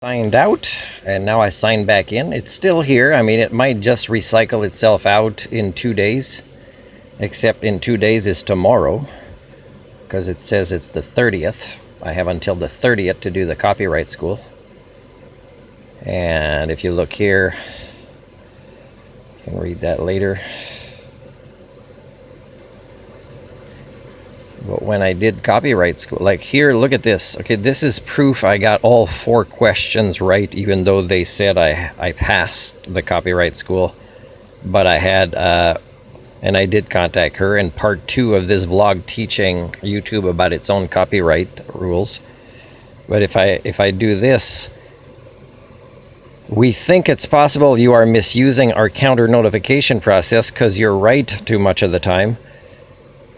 Signed out, and now I signed back in. It's still here. I mean, it might just recycle itself out in 2 days, except in 2 days is tomorrow, because it says it's the 30th. I have until the 30th to do the copyright school. And if you look here, you can read that later. But when I did copyright school, like here, look at this. Okay, this is proof I got all 4 questions right, even though they said I passed the copyright school. But I had, and I did contact her in part 2 of this vlog teaching YouTube about its own copyright rules. But if I do this, we think it's possible you are misusing our counter notification process because you're right too much of the time.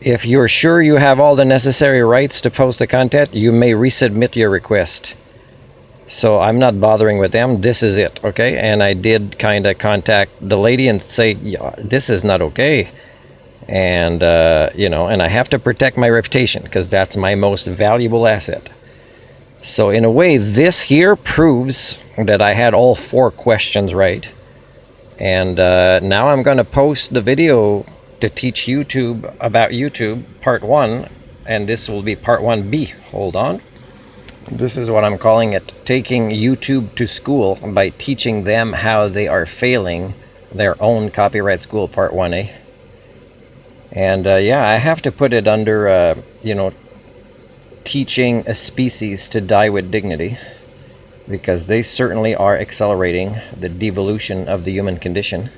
If you're sure you have all the necessary rights to post the content, you may resubmit your request. So I'm not bothering with them. This is it, okay? And I did kind of contact the lady and say, yeah, this is not okay. And, and I have to protect my reputation because that's my most valuable asset. So in a way, this here proves that I had all 4 questions right. And now I'm going to post the video to teach YouTube about YouTube, part 1, and this will be part 1B. Hold on. This is what I'm calling it, taking YouTube to school by teaching them how they are failing their own copyright school, part 1A. And yeah, I have to put it under, teaching a species to die with dignity, because they certainly are accelerating the devolution of the human condition.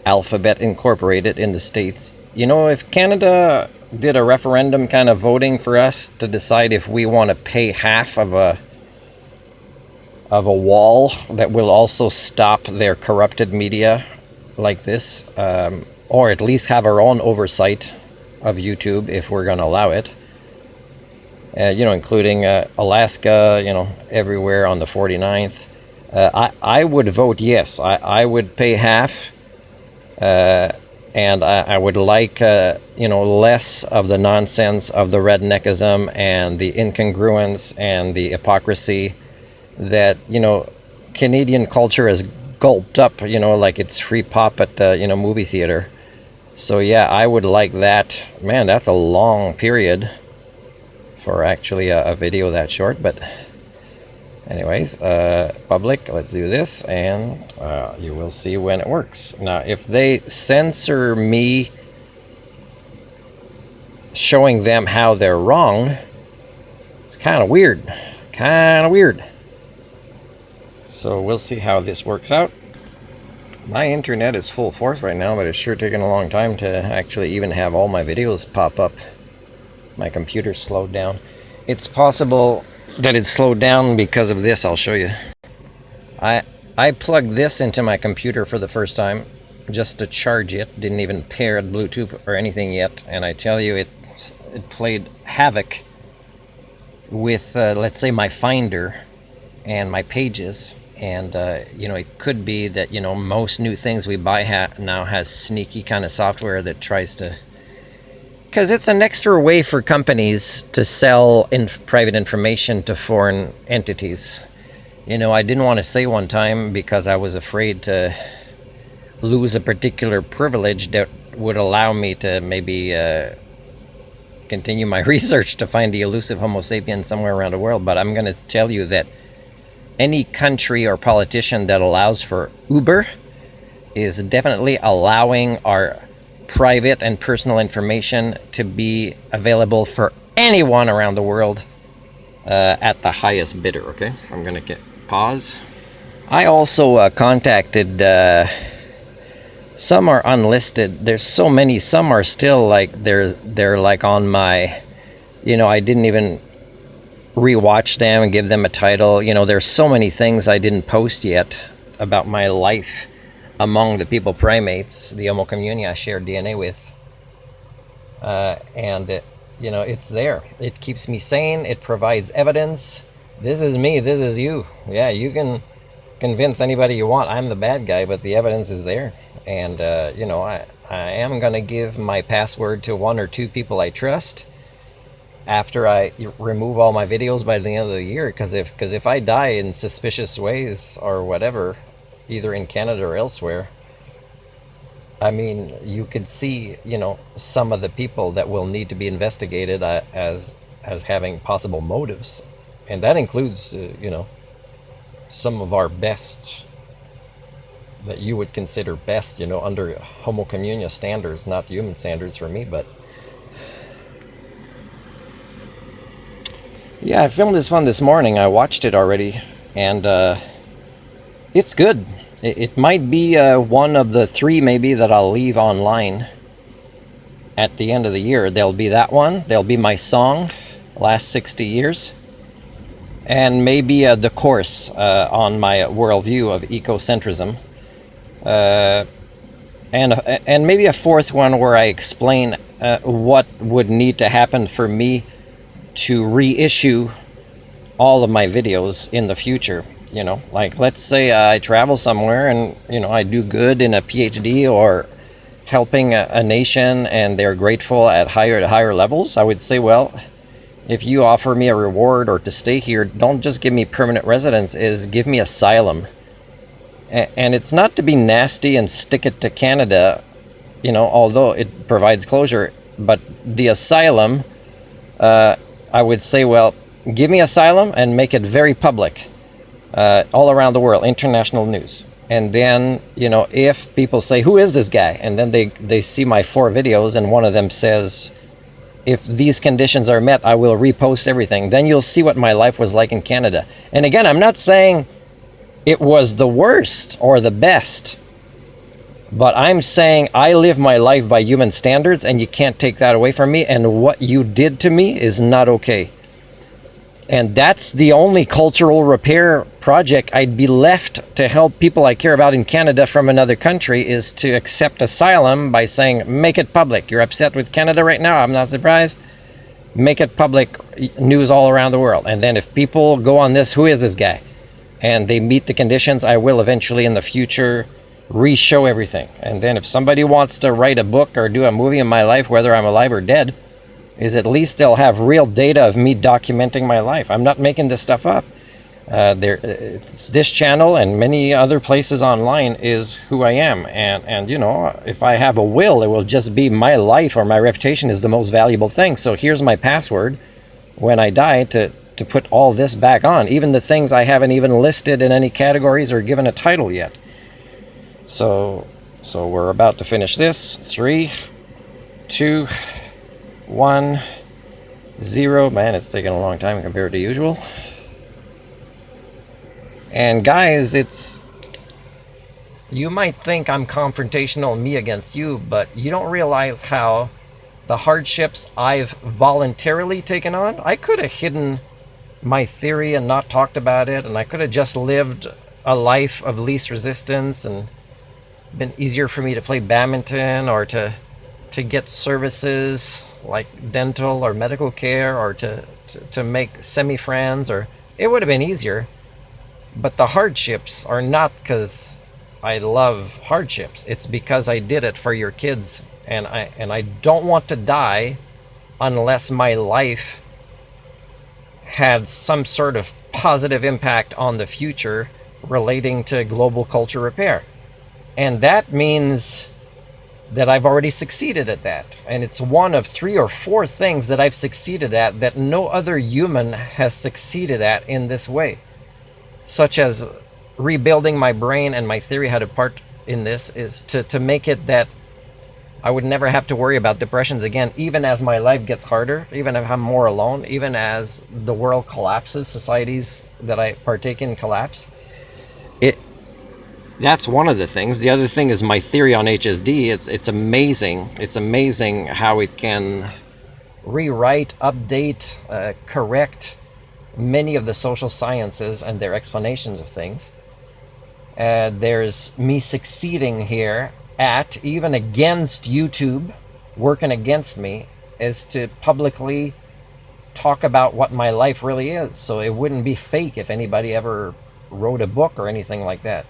Alphabet Incorporated in the States. You know, if Canada did a referendum kind of voting for us to decide if we want to pay half of a wall that will also stop their corrupted media like this, or at least have our own oversight of YouTube if we're going to allow it, including Alaska, everywhere on the 49th, I would vote yes. I would pay half. And I would like, less of the nonsense of the redneckism and the incongruence and the hypocrisy that, Canadian culture has gulped up, like it's free pop at the, movie theater. So yeah, I would like that. Man, that's a long period for actually a video that short, but anyways, public, let's do this, and you will see when it works. Now, if they censor me showing them how they're wrong, it's kind of weird. So we'll see how this works out. My internet is full force right now, but it's sure taking a long time to actually even have all my videos pop up. My computer's slowed down. It's possible that it slowed down because of this. I'll show you. I plugged this into my computer for the first time just to charge it. Didn't even pair it Bluetooth or anything yet, and I tell you, it played havoc with let's say my Finder and my pages. And it could be that most new things we buy now has sneaky kind of software that tries to, because it's an extra way for companies to sell private information to foreign entities. I didn't want to say one time because I was afraid to lose a particular privilege that would allow me to maybe continue my research to find the elusive Homo sapien somewhere around the world. But I'm going to tell you that any country or politician that allows for Uber is definitely allowing our private and personal information to be available for anyone around the world at the highest bidder. Okay, I'm gonna pause. I also contacted some are unlisted. There's so many. Some are still like they're like on my, I didn't even rewatch them and give them a title. There's so many things I didn't post yet about my life among the people primates, the Homo community I share DNA with, and it's there. It keeps me sane. It provides evidence. This is me. This is you. Yeah, you can convince anybody you want I'm the bad guy, but the evidence is there. And I am gonna give my password to 1 or 2 people I trust. after I remove all my videos by the end of the year, because if I die in suspicious ways or whatever, either in Canada or elsewhere, I mean, you could see, you know, some of the people that will need to be investigated as having possible motives, and that includes, you know, some of our best, that you would consider best, you know, under homo communia standards, not human standards for me, but yeah, I filmed this one this morning. I watched it already, and it's good. It might be one of the 3 maybe that I'll leave online at the end of the year. There'll be that one, there'll be my song, Last 60 Years, and maybe the course on my worldview of ecocentrism, and maybe a 4th one where I explain what would need to happen for me to reissue all of my videos in the future. You know, like, let's say I travel somewhere and, you know, I do good in a PhD or helping a nation and they're grateful at higher levels. I would say, well, if you offer me a reward or to stay here, don't just give me permanent residence, is give me asylum. And it's not to be nasty and stick it to Canada, you know, although it provides closure, but the asylum, I would say, well, give me asylum and make it very public, all around the world, international news. And then, you know, if people say, who is this guy? And then they see my 4 videos and one of them says, if these conditions are met, I will repost everything. Then you'll see what my life was like in Canada. And again, I'm not saying it was the worst or the best, but I'm saying I live my life by human standards, and you can't take that away from me. And what you did to me is not okay. And that's the only cultural repair project I'd be left to help people I care about in Canada from another country, is to accept asylum by saying, make it public. You're upset with Canada right now? I'm not surprised. Make it public news all around the world. And then if people go on this, who is this guy? And they meet the conditions, I will eventually in the future re-show everything. And then if somebody wants to write a book or do a movie in my life, whether I'm alive or dead, is at least they'll have real data of me documenting my life. I'm not making this stuff up. This channel and many other places online is who I am. And you know, if I have a will, it will just be my life, or my reputation is the most valuable thing. So here's my password when I die to put all this back on, even the things I haven't even listed in any categories or given a title yet. So we're about to finish this. 3, 2, 1, 0. Man, it's taken a long time compared to usual. And guys, you might think I'm confrontational, me against you, but you don't realize how the hardships I've voluntarily taken on. I could have hidden my theory and not talked about it, and I could have just lived a life of least resistance, and been easier for me to play badminton or to get services like dental or medical care, or to make semi-friends, or it would have been easier. But the hardships are not because I love hardships. It's because I did it for your kids, and I don't want to die unless my life had some sort of positive impact on the future relating to global culture repair. And that means that I've already succeeded at that. And it's one of 3 or 4 things that I've succeeded at that no other human has succeeded at in this way. Such as rebuilding my brain, and my theory how to part in this is to make it that I would never have to worry about depressions again, even as my life gets harder, even if I'm more alone, even as the world collapses, societies that I partake in collapse. That's one of the things. The other thing is my theory on HSD. It's amazing. It's amazing how it can rewrite, update, correct many of the social sciences and their explanations of things. There's me succeeding here at, even against YouTube working against me, is to publicly talk about what my life really is, so it wouldn't be fake if anybody ever wrote a book or anything like that.